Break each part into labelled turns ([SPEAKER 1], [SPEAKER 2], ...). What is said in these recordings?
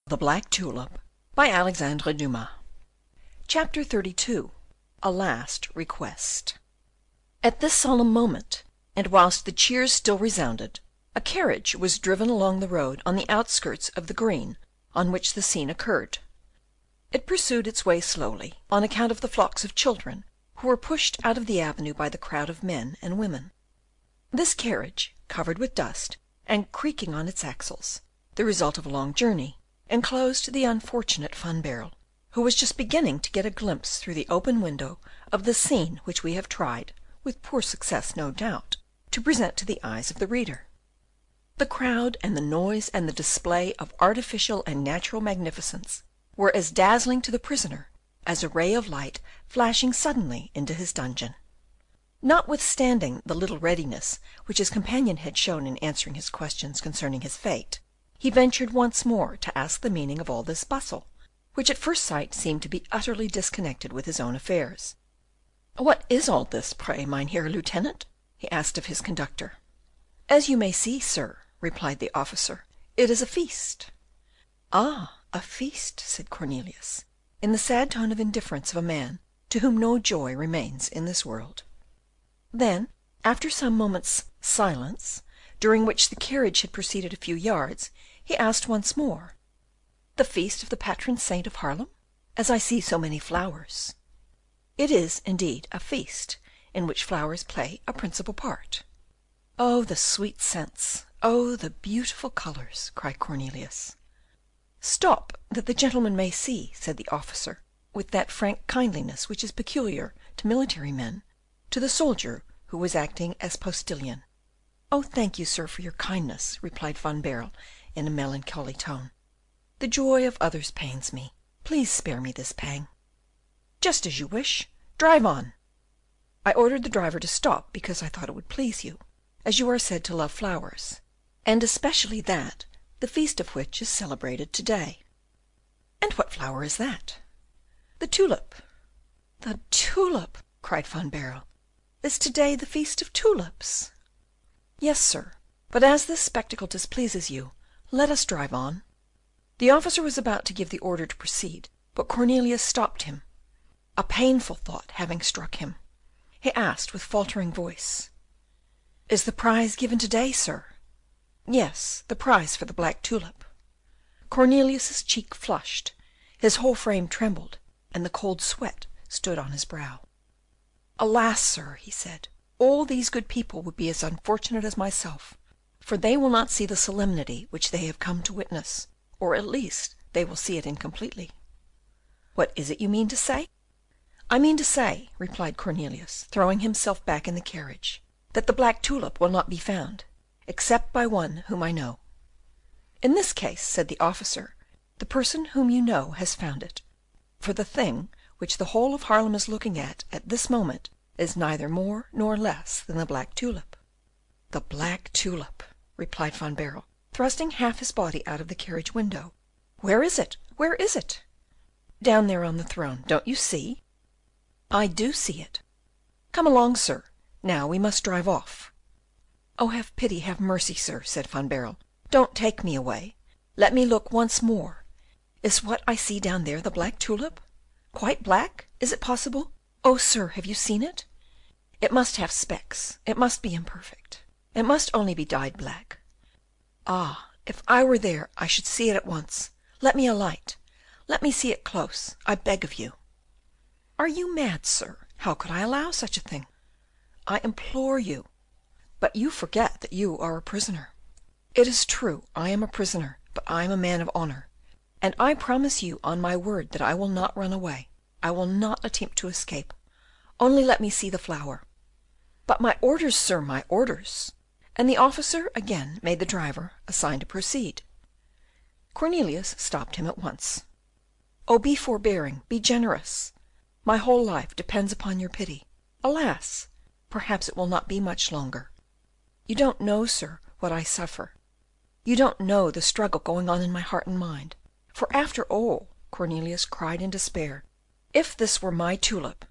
[SPEAKER 1] The Black Tulip by Alexandre Dumas. Chapter 32. A Last Request. At this solemn moment, and whilst the cheers still resounded, a carriage was driven along the road on the outskirts of the green on which the scene occurred. It pursued its way slowly, on account of the flocks of children who were pushed out of the avenue by the crowd of men and women. This carriage, covered with dust, and creaking on its axles, the result of a long journey, enclosed the unfortunate Van Baerle, who was just beginning to get a glimpse through the open window of the scene which we have tried, with poor success no doubt, to present to the eyes of the reader. The crowd and the noise and the display of artificial and natural magnificence were as dazzling to the prisoner as a ray of light flashing suddenly into his dungeon. Notwithstanding the little readiness which his companion had shown in answering his questions concerning his fate, he ventured once more to ask the meaning of all this bustle, which at first sight seemed to be utterly disconnected with his own affairs. "What is all this, pray, Mynheer Lieutenant?" he asked of his conductor. "As you may see, sir," replied the officer, "it is a feast." "Ah, a feast," said Cornelius, in the sad tone of indifference of a man to whom no joy remains in this world. Then, after some moments' silence, during which the carriage had proceeded a few yards, he asked once more, "The feast of the patron saint of Haarlem? As I see so many flowers." "It is, indeed, a feast in which flowers play a principal part." "Oh, the sweet scents! Oh, the beautiful colours!" cried Cornelius. "Stop, that the gentleman may see," said the officer, with that frank kindliness which is peculiar to military men, to the soldier who was acting as postilion. "Oh, thank you, sir, for your kindness," replied Van Baerle in a melancholy tone. "The joy of others pains me. Please spare me this pang." "Just as you wish. Drive on." "I ordered the driver to stop because I thought it would please you, as you are said to love flowers, and especially that, the feast of which is celebrated to-day." "And what flower is that?" "The tulip." "The tulip!" cried Van Baerle. "Is to-day the feast of tulips?" "Yes, sir, but as this spectacle displeases you, let us drive on." The officer was about to give the order to proceed, but Cornelius stopped him, a painful thought having struck him. He asked with faltering voice, "Is the prize given to-day, sir?" "Yes, the prize for the black tulip." Cornelius's cheek flushed, his whole frame trembled, and the cold sweat stood on his brow. "Alas, sir," he said, "all these good people would be as unfortunate as myself, for they will not see the solemnity which they have come to witness, or at least they will see it incompletely." "What is it you mean to say?" "I mean to say," replied Cornelius, throwing himself back in the carriage, "that the black tulip will not be found, except by one whom I know." "In this case," said the officer, "the person whom you know has found it, for the thing which the whole of Haarlem is looking at this moment is neither more nor less than the black tulip." "The black tulip!" replied Van Baerle, thrusting half his body out of the carriage window. "Where is it? Where is it?" "Down there on the throne. Don't you see?" "I do see it." "Come along, sir. Now we must drive off." "Oh, have pity, have mercy, sir," said Van Baerle. "Don't take me away. Let me look once more. Is what I see down there the black tulip? Quite black? Is it possible? Oh, sir, have you seen it? It must have specks. It must be imperfect. It must only be dyed black. Ah, if I were there, I should see it at once. Let me alight. Let me see it close, I beg of you." "Are you mad, sir? How could I allow such a thing?" "I implore you." "But you forget that you are a prisoner." "It is true, I am a prisoner, but I am a man of honour, and I promise you on my word that I will not run away. I will not attempt to escape. Only let me see the flower." "But my orders, sir, my orders!" And the officer again made the driver a sign to proceed. Cornelius stopped him at once. "Oh, be forbearing, be generous. My whole life depends upon your pity. Alas! perhaps it will not be much longer. You don't know, sir, what I suffer. You don't know the struggle going on in my heart and mind. For after all," Cornelius cried in despair, "if this were my tulip,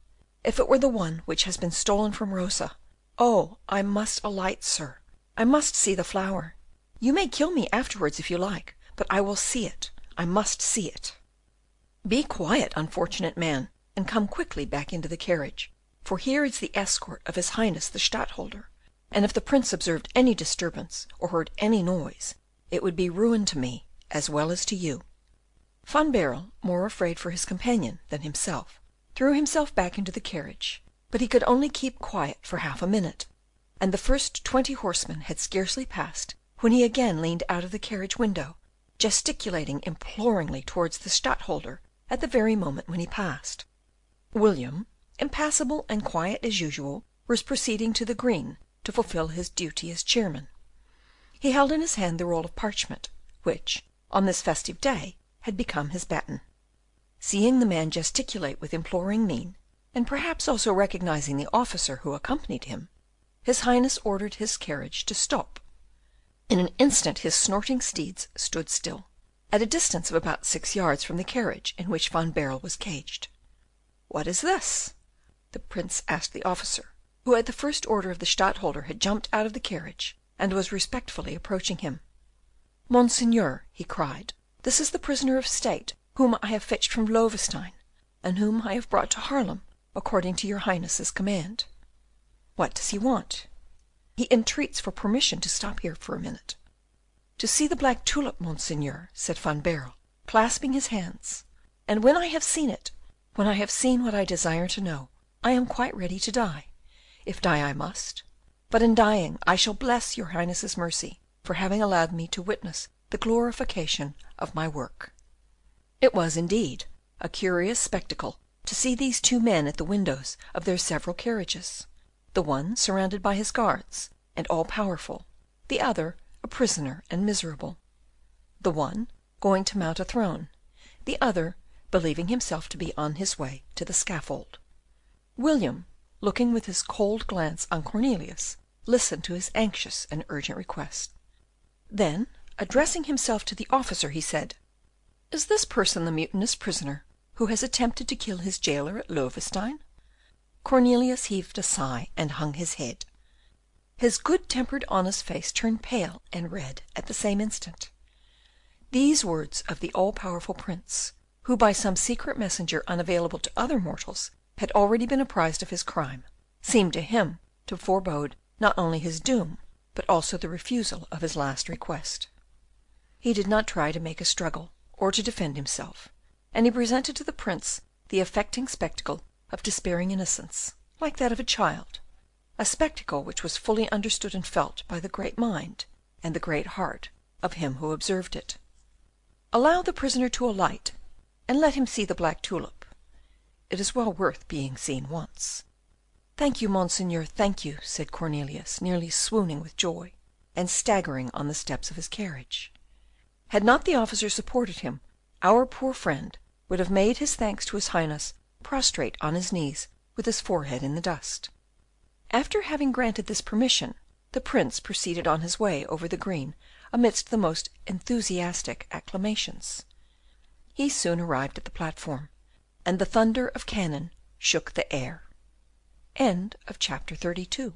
[SPEAKER 1] if it were the one which has been stolen from Rosa, oh, I must alight, sir. I must see the flower. You may kill me afterwards if you like, but I will see it. I must see it." "Be quiet, unfortunate man, and come quickly back into the carriage, for here is the escort of his Highness the Stadtholder, and if the Prince observed any disturbance or heard any noise, it would be ruin to me as well as to you." Van Baerle, more afraid for his companion than himself, threw himself back into the carriage, but he could only keep quiet for half a minute, and the first 20 horsemen had scarcely passed when he again leaned out of the carriage window, gesticulating imploringly towards the Stadtholder at the very moment when he passed. William, impassible and quiet as usual, was proceeding to the green to fulfil his duty as chairman. He held in his hand the roll of parchment, which, on this festive day, had become his baton. Seeing the man gesticulate with imploring mien, and perhaps also recognizing the officer who accompanied him, his Highness ordered his carriage to stop. In an instant his snorting steeds stood still, at a distance of about 6 yards from the carriage in which Van Baerle was caged. "What is this?" the Prince asked the officer, who at the first order of the Stadtholder had jumped out of the carriage and was respectfully approaching him. "Monseigneur," he cried, "this is the prisoner of state whom I have fetched from Loewestein, and whom I have brought to Haarlem according to your Highness's command." "What does he want?" "He entreats for permission to stop here for a minute." "To see the black tulip, Monseigneur," said Van Baerle, clasping his hands, "and when I have seen it, when I have seen what I desire to know, I am quite ready to die, if die I must. But in dying I shall bless your Highness's mercy for having allowed me to witness the glorification of my work." It was indeed a curious spectacle to see these two men at the windows of their several carriages, the one surrounded by his guards, and all powerful, the other a prisoner and miserable, the one going to mount a throne, the other believing himself to be on his way to the scaffold. William, looking with his cold glance on Cornelius, listened to his anxious and urgent request. Then, addressing himself to the officer, he said, "Is this person the mutinous prisoner who has attempted to kill his jailer at Loewestein?" Cornelius heaved a sigh and hung his head. His good-tempered honest face turned pale and red at the same instant. These words of the all-powerful Prince, who by some secret messenger unavailable to other mortals had already been apprised of his crime, seemed to him to forebode not only his doom, but also the refusal of his last request. He did not try to make a struggle, or to defend himself, and he presented to the Prince the affecting spectacle of despairing innocence, like that of a child, a spectacle which was fully understood and felt by the great mind and the great heart of him who observed it. "Allow the prisoner to alight, and let him see the black tulip. It is well worth being seen once." "Thank you, Monseigneur, thank you," said Cornelius, nearly swooning with joy, and staggering on the steps of his carriage. Had not the officer supported him, our poor friend would have made his thanks to his Highness prostrate on his knees with his forehead in the dust. After having granted this permission, the Prince proceeded on his way over the green amidst the most enthusiastic acclamations. He soon arrived at the platform, and the thunder of cannon shook the air. Chapter 32.